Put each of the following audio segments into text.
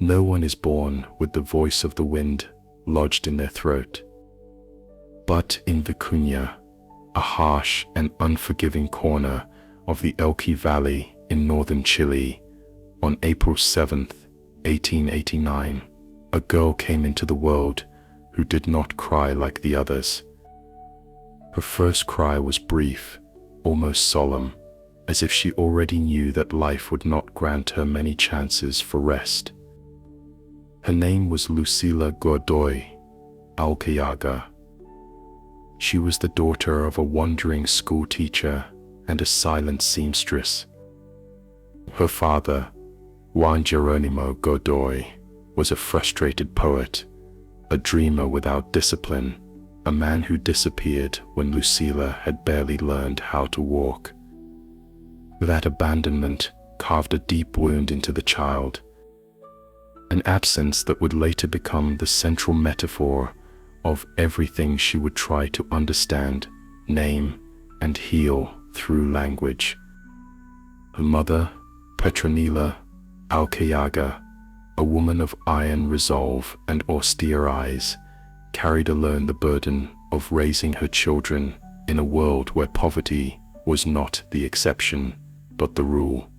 No one is born with the voice of the wind lodged in their throat. But in Vicuña, a harsh and unforgiving corner of the Elqui Valley in northern Chile, on April 7th, 1889, a girl came into the world who did not cry like the others. Her first cry was brief, almost solemn, as if she already knew that life would not grant her many chances for rest. Her name was Lucila Godoy Alcayaga. She was the daughter of a wandering school teacher and a silent seamstress. Her father, Juan Jeronimo Godoy, was a frustrated poet, a dreamer without discipline, a man who disappeared when Lucila had barely learned how to walk. That abandonment carved a deep wound into the child, an absence that would later become the central metaphor of everything she would try to understand, name, and heal through language. Her mother, Petronila Alcayaga, a woman of iron resolve and austere eyes, carried alone the burden of raising her children in a world where poverty was not the exception, but the rule.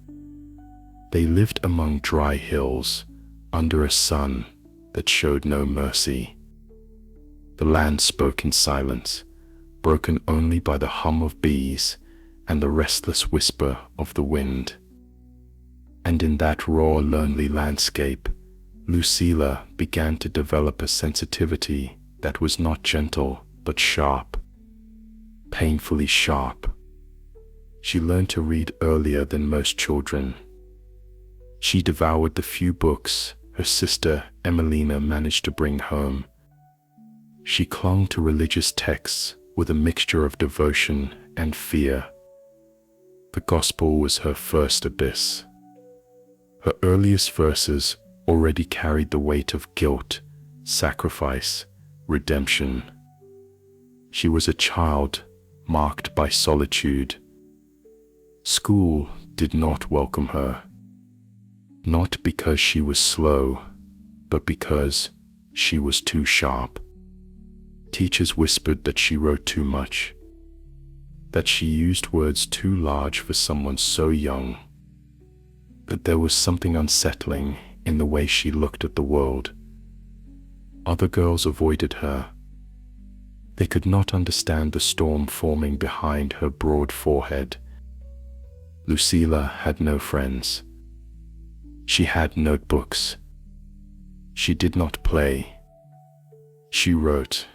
They lived among dry hills, under a sun that showed no mercy. The land spoke in silence, broken only by the hum of bees and the restless whisper of the wind. And in that raw, lonely landscape, Lucila began to develop a sensitivity that was not gentle, but sharp, painfully sharp. She learned to read earlier than most children. She devoured the few books her sister Emelina managed to bring home. She clung to religious texts with a mixture of devotion and fear. The gospel was her first abyss. Her earliest verses already carried the weight of guilt, sacrifice, redemption. She was a child marked by solitude. School did not welcome her, not because she was slow, but because she was too sharp. Teachers whispered that she wrote too much, that she used words too large for someone so young, that there was something unsettling in the way she looked at the world. Other girls avoided her. They could not understand the storm forming behind her broad forehead. Lucila had no friends. She had notebooks. She did not play. She wrote.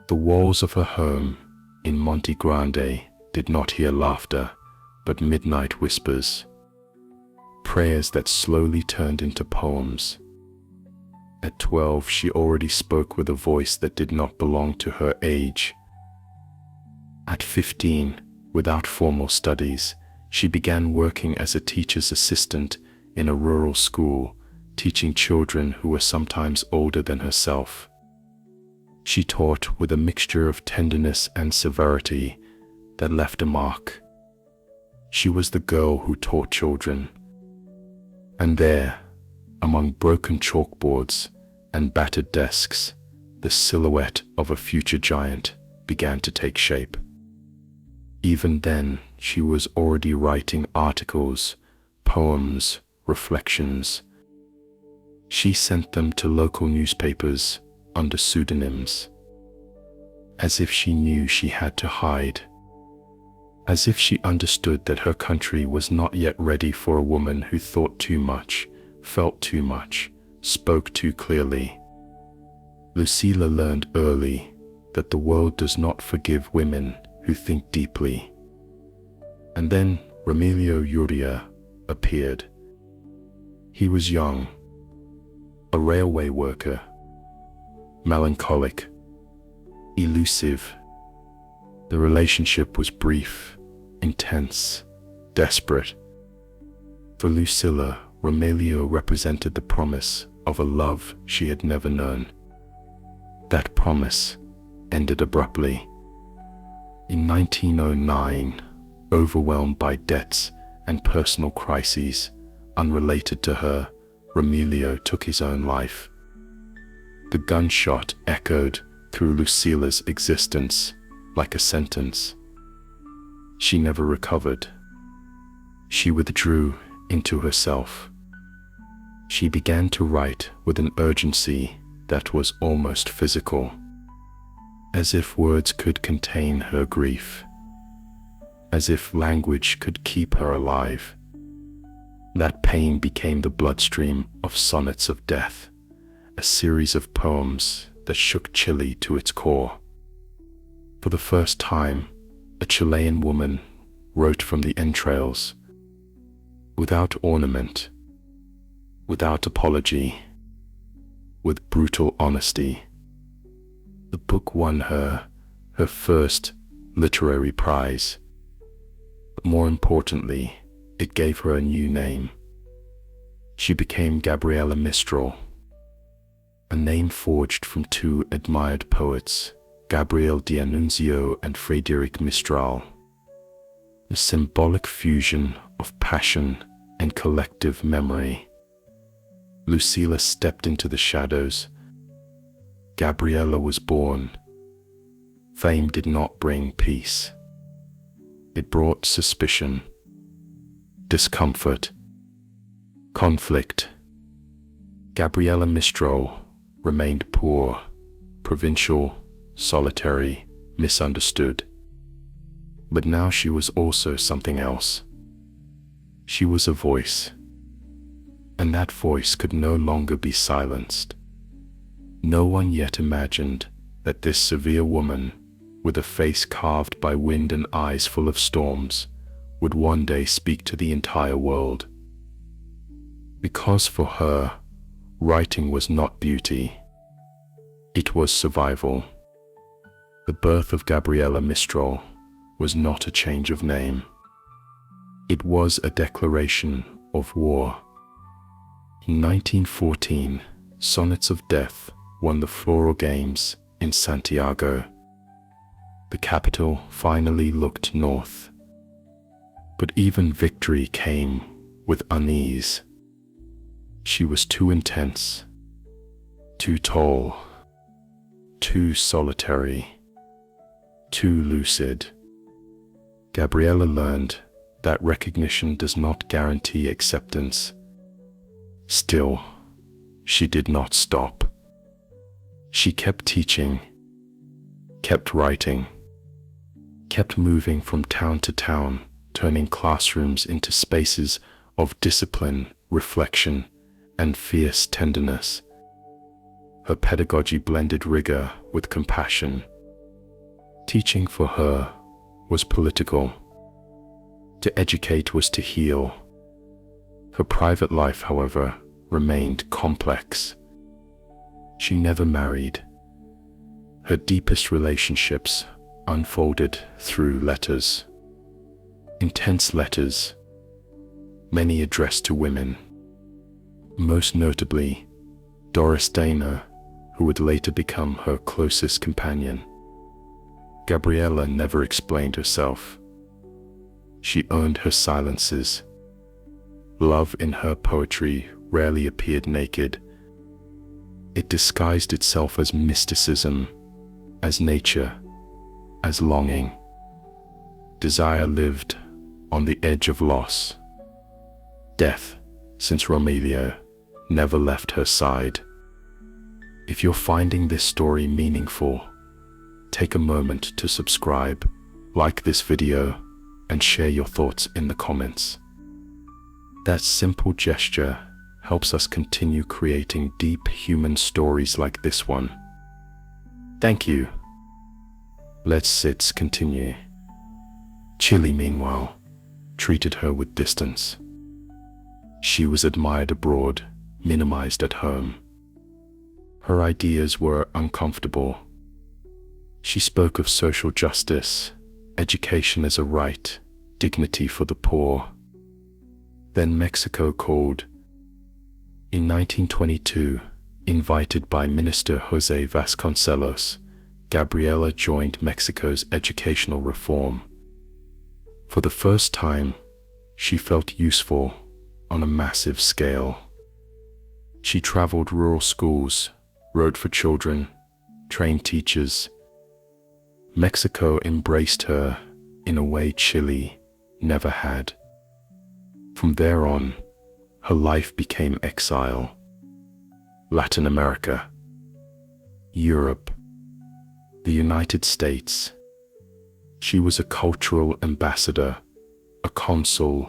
The walls of her home in Monte Grande did not hear laughter, but midnight whispers, prayers that slowly turned into poems. At 12, she already spoke with a voice that did not belong to her age. At 15, without formal studies, she began working as a teacher's assistant in a rural school, teaching children who were sometimes older than herself. She taught with a mixture of tenderness and severity that left a mark. She was the girl who taught children. And there, among broken chalkboards and battered desks, the silhouette of a future giant began to take shape. Even then, she was already writing articles, poems, reflections. She sent them to local newspapers under pseudonyms, as if she knew she had to hide, as if she understood that her country was not yet ready for a woman who thought too much, felt too much, spoke too clearly. Lucila learned early that the world does not forgive women who think deeply. And then Remilio Uria appeared. He was young, a railway worker, melancholic, elusive. The relationship was brief, intense, desperate. For Lucila, Remilio represented the promise of a love she had never known. That promise ended abruptly. In 1909, overwhelmed by debts and personal crises unrelated to her, Romelio took his own life. The gunshot echoed through Lucila's existence like a sentence. She never recovered. She withdrew into herself. She began to write with an urgency that was almost physical, as if words could contain her grief, as if language could keep her alive. That pain became the bloodstream of sonnets of death, a series of poems that shook Chile to its core. For the first time, a Chilean woman wrote from the entrails, without ornament, without apology, with brutal honesty. The book won her first literary prize. But more importantly, it gave her a new name. She became Gabriela Mistral, a name forged from two admired poets, Gabriel D'Annunzio and Frédéric Mistral. A symbolic fusion of passion and collective memory. Lucila stepped into the shadows. Gabriela was born. Fame did not bring peace. It brought suspicion, discomfort, conflict. Gabriela Mistral remained poor, provincial, solitary, misunderstood. But now she was also something else. She was a voice, and that voice could no longer be silenced. No one yet imagined that this severe woman, with a face carved by wind and eyes full of storms, would one day speak to the entire world. Because for her, writing was not beauty. It was survival. The birth of Gabriela Mistral was not a change of name. It was a declaration of war. In 1914, Sonnets of Death won the Floral Games in Santiago. The capital finally looked north. But even victory came with unease. She was too intense, too tall, too solitary, too lucid. Gabriela learned that recognition does not guarantee acceptance. Still, she did not stop. She kept teaching, kept writing, kept moving from town to town, turning classrooms into spaces of discipline, reflection, and fierce tenderness. Her pedagogy blended rigor with compassion. Teaching for her was political. To educate was to heal. Her private life, however, remained complex. She never married. Her deepest relationships unfolded through letters. Intense letters, many addressed to women. Most notably, Doris Dana, who would later become her closest companion. Gabriela never explained herself. She owned her silences. Love in her poetry rarely appeared naked. It disguised itself as mysticism, as nature, as longing. Desire lived on the edge of loss. Death, since Romelio, never left her side. If you're finding this story meaningful, take a moment to subscribe, like this video, and share your thoughts in the comments. That simple gesture helps us continue creating deep human stories like this one. Thank you. Let's continue. Chile, meanwhile, treated her with distance. She was admired abroad, minimized at home. Her ideas were uncomfortable. She spoke of social justice, education as a right, dignity for the poor. Then Mexico called. In 1922, invited by Minister José Vasconcelos, Gabriela joined Mexico's educational reform. For the first time, she felt useful on a massive scale. She traveled rural schools, wrote for children, trained teachers. Mexico embraced her in a way Chile never had. From there on, her life became exile. Latin America, Europe, the United States. She was a cultural ambassador, a consul,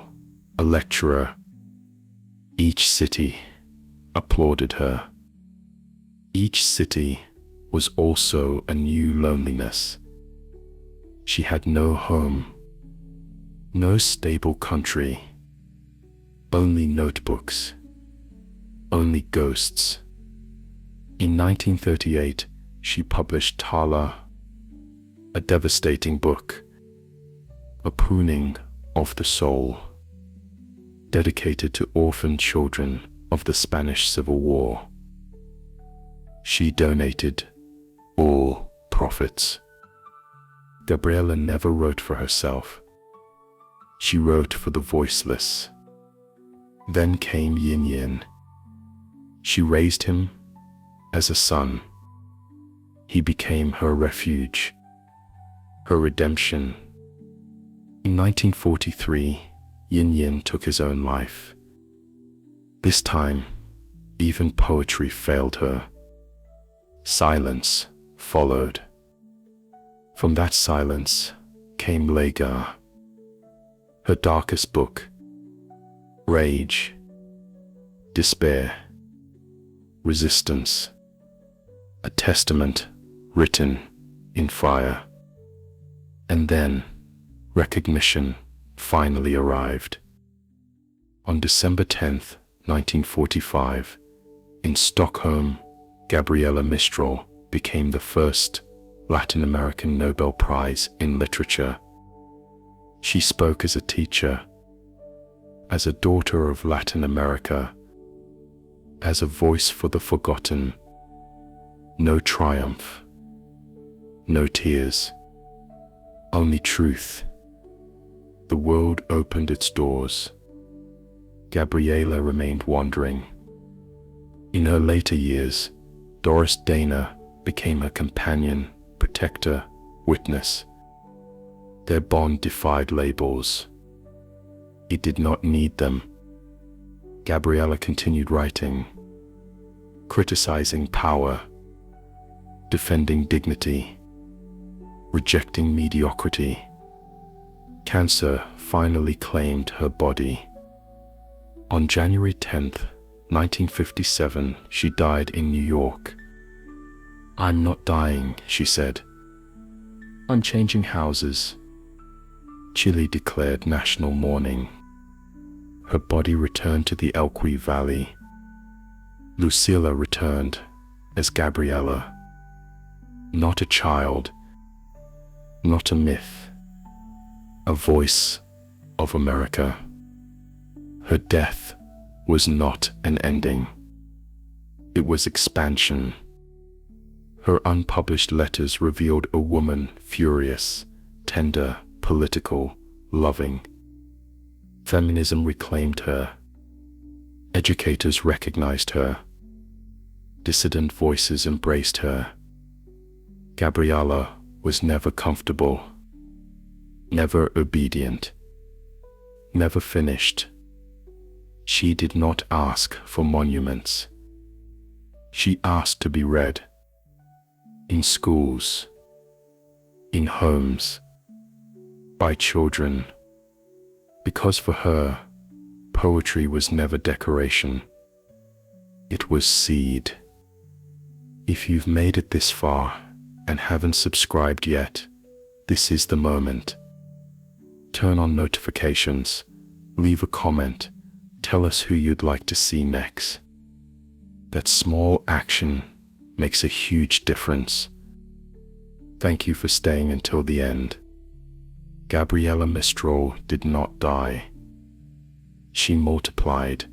a lecturer. Each city applauded her. Each city was also a new loneliness. She had no home, no stable country, only notebooks, only ghosts. In 1938, she published Tala, a devastating book, a pruning of the soul, dedicated to orphan children of the Spanish Civil War. She donated all profits. Gabriela never wrote for herself. She wrote for the voiceless. Then came Yin Yin. She raised him as a son. He became her refuge, her redemption. In 1943, Yin Yin took his own life. This time, even poetry failed her. Silence followed. From that silence came Lega, her darkest book. Rage, despair, resistance, a testament written in fire. And then recognition finally arrived. On December 10th, 1945, in Stockholm, Gabriela Mistral became the first Latin American Nobel Prize in literature. She spoke as a teacher, as a daughter of Latin America, as a voice for the forgotten. No triumph, no tears, only truth. The world opened its doors. Gabriela remained wandering. In her later years, Doris Dana became her companion, protector, witness. Their bond defied labels. It did not need them. Gabriela continued writing, criticizing power, defending dignity, rejecting mediocrity. Cancer finally claimed her body. On January 10th, 1957, she died in New York. "I'm not dying," she said. Unchanging houses. Chile declared national mourning. Her body returned to the Elqui Valley. Lucila returned as Gabriela. Not a child, not a myth, a voice of America. Her death was not an ending. It was expansion. Her unpublished letters revealed a woman furious, tender, political, loving. Feminism reclaimed her. Educators recognized her. Dissident voices embraced her. Gabriela was never comfortable, never obedient, never finished. She did not ask for monuments. She asked to be read. In schools, in homes, by children. Because for her, poetry was never decoration. It was seed. If you've made it this far and haven't subscribed yet, this is the moment. Turn on notifications, leave a comment, tell us who you'd like to see next. That small action makes a huge difference. Thank you for staying until the end. Gabriela Mistral did not die. She multiplied.